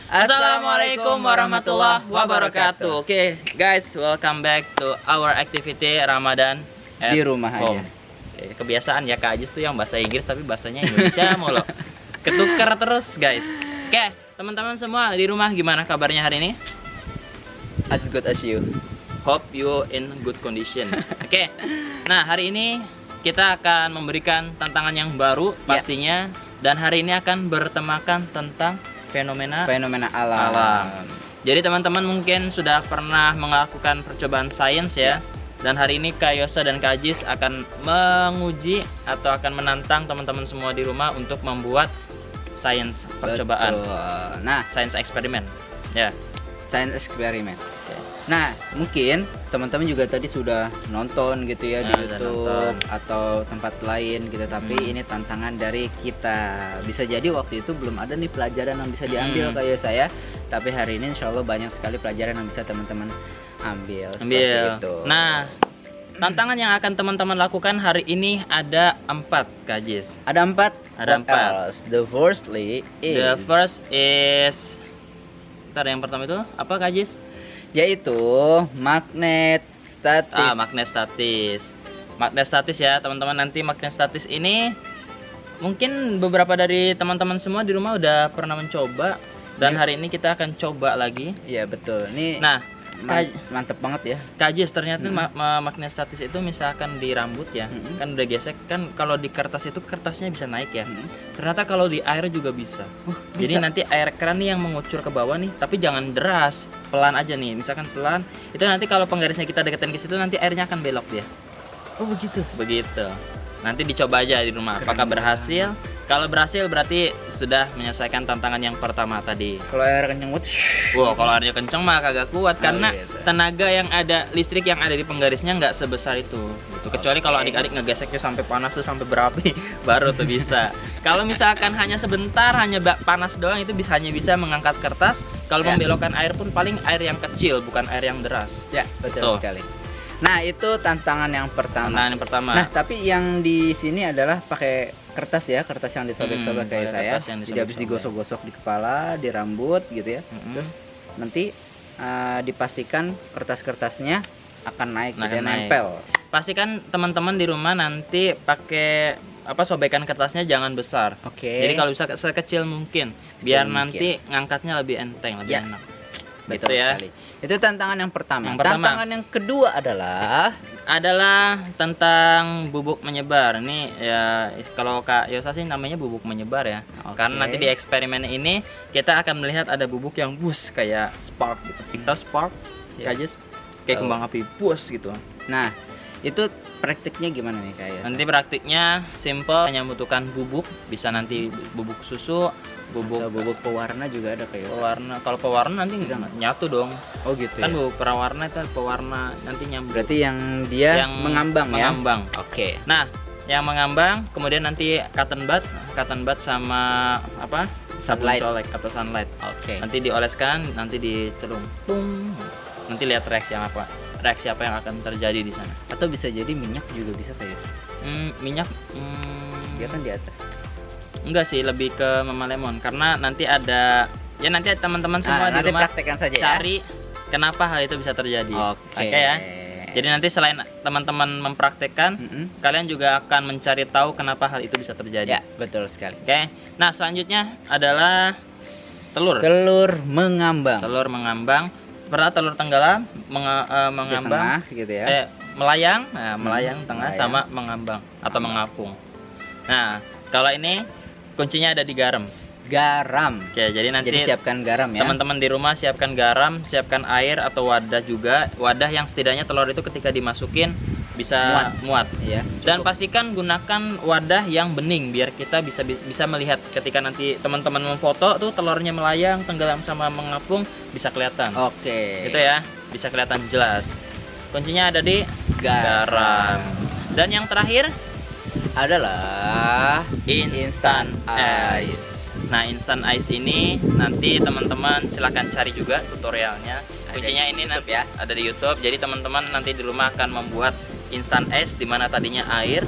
Assalamualaikum warahmatullahi wabarakatuh. Oke, guys, welcome back to our activity Ramadan at Di rumah home. aja. Kebiasaan ya Kak Ajis tuh yang bahasa Inggris tapi bahasanya Indonesia mulu. Ketukar terus, guys. Oke, teman-teman semua di rumah gimana kabarnya hari ini? As good as you. Hope you in good condition. Oke. Nah, hari ini kita akan memberikan tantangan yang baru pastinya, dan hari ini akan bertemakan tentang fenomena alam. Jadi teman-teman mungkin sudah pernah melakukan percobaan sains ya. Dan hari ini Kak Yosa dan Kak Ajis akan menguji atau akan menantang teman-teman semua di rumah untuk membuat sains percobaan. Betul. Nah, Sains eksperimen. Ya. sains eksperimen. Nah, mungkin teman-teman juga tadi sudah nonton gitu ya di Nah, udah YouTube nonton. atau tempat lain gitu, tapi ini tantangan dari kita. Bisa jadi waktu itu belum ada nih pelajaran yang bisa diambil kayak saya, tapi hari ini insya Allah banyak sekali pelajaran yang bisa teman-teman ambil. Seperti itu. Nah, tantangan yang akan teman-teman lakukan hari ini ada 4, Kak Ajis. Ada 4. Ada What 4. else? The firstly is The first is yang pertama itu apa, Kak Ajis? yaitu magnet statis. Magnet statis. Magnet statis ya, teman-teman. Nanti magnet statis ini mungkin beberapa dari teman-teman semua di rumah udah pernah mencoba, dan Iya. hari ini kita akan coba lagi. Iya betul. Ini Nah, mantep banget ya. Kak Ajis, ternyata magnet statis itu misalkan di rambut ya, kan udah gesek kan, kalau di kertas itu kertasnya bisa naik ya. Ternyata kalau di air juga bisa. Jadi bisa. nanti air keran nih yang mengucur ke bawah nih, tapi jangan deras, pelan aja nih. Misalkan pelan, itu nanti kalau penggarisnya kita deketin ke situ nanti airnya akan belok dia. Oh begitu. Begitu. Nanti dicoba aja di rumah. Apakah berhasil? Kalau berhasil berarti sudah menyelesaikan tantangan yang pertama tadi. Kalau air kenceng banget, Wow, kalau airnya kenceng mah kagak kuat karena gitu. tenaga yang ada, listrik yang ada di penggarisnya nggak sebesar itu. Gitu. Kecuali kalau adik-adik ngegeseknya sampai panas tuh, sampai berapi, baru tuh bisa. Kalau misalkan hanya sebentar, hanya panas doang, itu hanya bisa mengangkat kertas. Kalau membelokkan air pun paling air yang kecil, bukan air yang deras. ya betul sekali. Nah itu tantangan yang pertama. Tantangan yang pertama. Nah tapi yang di sini adalah pakai kertas ya, kertas yang disobek-sobek kayak saya. kertas yang Jadi habis disobek-sobek. digosok-gosok di kepala, di rambut gitu ya. Mm-mm. Terus nanti dipastikan kertas-kertasnya akan naik, Nah, gitu ya, naik. nempel. Pastikan teman-teman di rumah nanti pakai sobekan kertasnya jangan besar. Oke. Jadi kalau bisa sekecil mungkin, biar mungkin. nanti ngangkatnya lebih enteng, lebih Ya. enak. Betul Gitu ya. sekali. Itu tantangan yang pertama. Yang pertama. Tantangan yang kedua Adalah tentang bubuk menyebar. Ini ya kalau Kak Yosa sih namanya bubuk menyebar ya. Oke. Karena nanti di eksperimen ini kita akan melihat ada bubuk yang bus kayak spark gitu. Kita spark, Ya. Kak Jis, kayak kembang api bus gitu. Nah, itu praktiknya gimana nih kayak? Nanti praktiknya simple, hanya membutuhkan bubuk, bisa nanti bubuk susu, Atau bubuk pewarna juga ada kayak. pewarna. Kalau pewarna nanti nggak nyatu dong. Oh gitu Kan ya. bubuk pewarna itu pewarna nanti nyambung. Berarti yang dia mengambang ya. Mengambang. Oke. Nah, yang mengambang kemudian nanti cotton bud sama apa? Sabun Sunlight. colek atau sunlight. Oke. Nanti dioleskan, nanti dicelum. Tung. Nanti lihat reaksi apa yang akan terjadi di sana. Atau bisa jadi minyak juga bisa kayak. Minyak Dia kan di atas. enggak sih, lebih ke mama lemon karena nanti ada ya, nanti teman-teman semua di nanti rumah praktekkan saja ya. cari kenapa hal itu bisa terjadi. Oke. ya. Jadi nanti selain teman-teman mempraktekkan, kalian juga akan mencari tahu kenapa hal itu bisa terjadi. Ya, betul sekali. Oke. Nah, selanjutnya adalah telur. Telur mengambang. Telur mengambang. Pertama telur tenggelam, mengambang, Di tengah gitu ya. melayang, melayang tengah melayang. sama mengambang atau mengapung. Nah, kalau ini kuncinya ada di garam. Garam. Oke, jadi nanti Jadi siapkan garam ya. teman-teman di rumah siapkan garam, siapkan air atau wadah juga, wadah yang setidaknya telur itu ketika dimasukin bisa muat. Iya. Dan pastikan gunakan wadah yang bening biar kita bisa melihat ketika nanti teman-teman memfoto tuh telurnya melayang, tenggelam sama mengapung bisa kelihatan. Oke. Gitu ya, bisa kelihatan jelas. Kuncinya ada di garam. Dan yang terakhir Adalah instant ice. Nah, instant ice ini nanti teman-teman silahkan cari juga tutorialnya. Kuncinya ini nanti ya. ada di YouTube. Jadi teman-teman nanti di rumah akan membuat instant ice di mana tadinya air,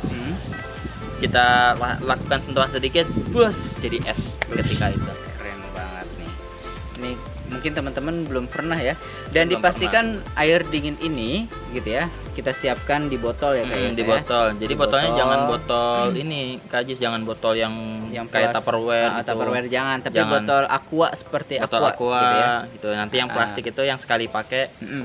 kita lakukan sentuhan sedikit, bus jadi es ketika itu. Keren banget nih. Ini mungkin teman-teman belum pernah ya. Dan Belum dipastikan air dingin ini gitu ya, kita siapkan di botol ya kayak di botol. Jadi Di botolnya botol. jangan botol ini, Kak Ajis, jangan botol yang kayak plas- Tupperware gitu. Tupperware jangan, tapi Jangan. botol aqua seperti Botol aqua gitu ya. gitu. Nanti yang plastik itu yang sekali pakai. Mm-mm.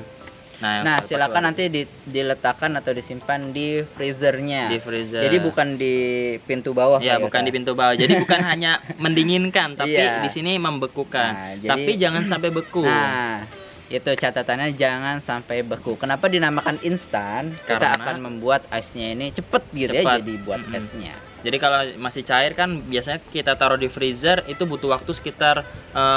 Nah, yang Nah, sekali silakan pakai nanti diletakkan atau disimpan di freezernya. di freezer. Jadi bukan di pintu bawah. Ya, Kak bukan Yosa. di pintu bawah. Jadi bukan hanya mendinginkan, tapi Iya. di sini membekukan. Nah, jadi- Tapi jangan sampai beku. Nah, itu catatannya jangan sampai beku. Kenapa dinamakan instan? Kita Karena- akan membuat ice-nya ini cepet gitu ya, Cepat. jadi buat Mm-mm. esnya. Jadi kalau masih cair kan biasanya kita taruh di freezer itu butuh waktu sekitar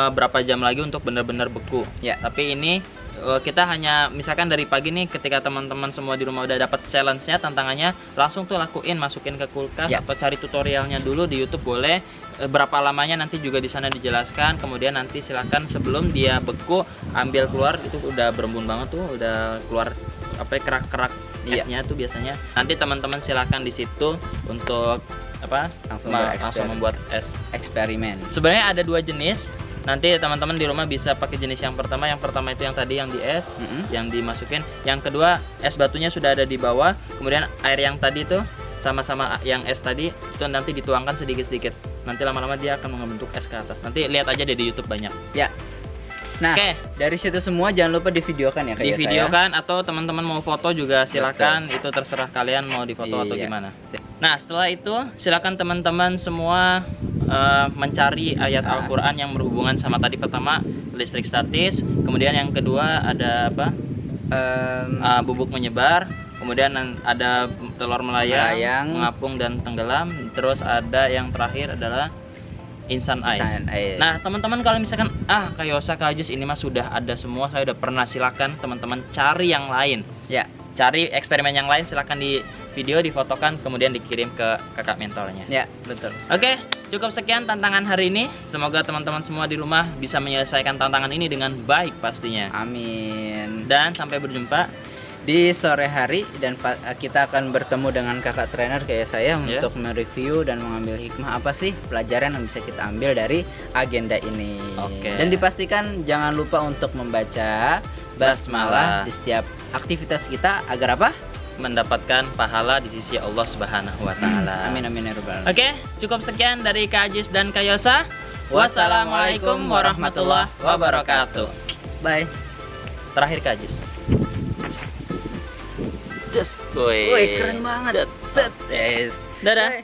berapa jam lagi untuk benar-benar beku. Ya. Tapi ini kita hanya misalkan dari pagi nih ketika teman-teman semua di rumah udah dapat challenge-nya, tantangannya, langsung tuh lakuin, masukin ke kulkas Ya. atau cari tutorialnya dulu di YouTube boleh. Berapa lamanya nanti juga di sana dijelaskan. Kemudian nanti silakan sebelum dia beku ambil keluar, itu udah berembun banget tuh, udah keluar apa ya, kerak-kerak Iya. esnya tuh biasanya. Nanti teman-teman silakan di situ untuk apa? Langsung membuat es. Eksperimen. Sebenarnya ada dua jenis. Nanti teman-teman di rumah bisa pakai jenis yang pertama. Yang pertama itu yang tadi yang di es, Mm-mm. yang dimasukin. Yang kedua es batunya sudah ada di bawah. Kemudian air yang tadi tuh sama-sama yang es tadi itu nanti dituangkan sedikit-sedikit. Nanti lama-lama dia akan membentuk es ke atas. Nanti lihat aja deh di YouTube banyak. Ya. Nah, Oke. dari situ semua jangan lupa divideokan ya kayak Di video kan atau teman-teman mau foto juga silakan, itu terserah kalian mau difoto atau Iya. gimana. Nah, setelah itu silakan teman-teman semua mencari ayat Nah. Al-Qur'an yang berhubungan sama tadi. Pertama listrik statis, kemudian yang kedua ada apa? Bubuk menyebar, kemudian ada telur melayang, mengapung dan tenggelam, terus ada yang terakhir adalah instant ice. Nah, teman-teman kalau misalkan Kak Yosa, Kak Ajis ini mah sudah ada semua, saya udah pernah, silakan teman-teman cari yang lain. Ya. Cari eksperimen yang lain, silakan di video, difotokan, kemudian dikirim ke kakak mentornya. Ya, betul. Oke, cukup sekian tantangan hari ini. Semoga teman-teman semua di rumah bisa menyelesaikan tantangan ini dengan baik pastinya. Amin. Dan sampai berjumpa. Di sore hari dan kita akan bertemu dengan kakak trainer kayak saya untuk mereview dan mengambil hikmah apa sih pelajaran yang bisa kita ambil dari agenda ini. Oke. Dan dipastikan jangan lupa untuk membaca basmalah di setiap aktivitas kita agar apa? Mendapatkan pahala di sisi Allah Subhanahu wa taala. Amin amin ya rabbal alamin. Oke, cukup sekian dari Kak Ajis dan Kak Yosa. Wassalamualaikum warahmatullahi wabarakatuh. Bye. Terakhir Kak Ajis. Just Woi, keren banget. Set. Yes. Dadah.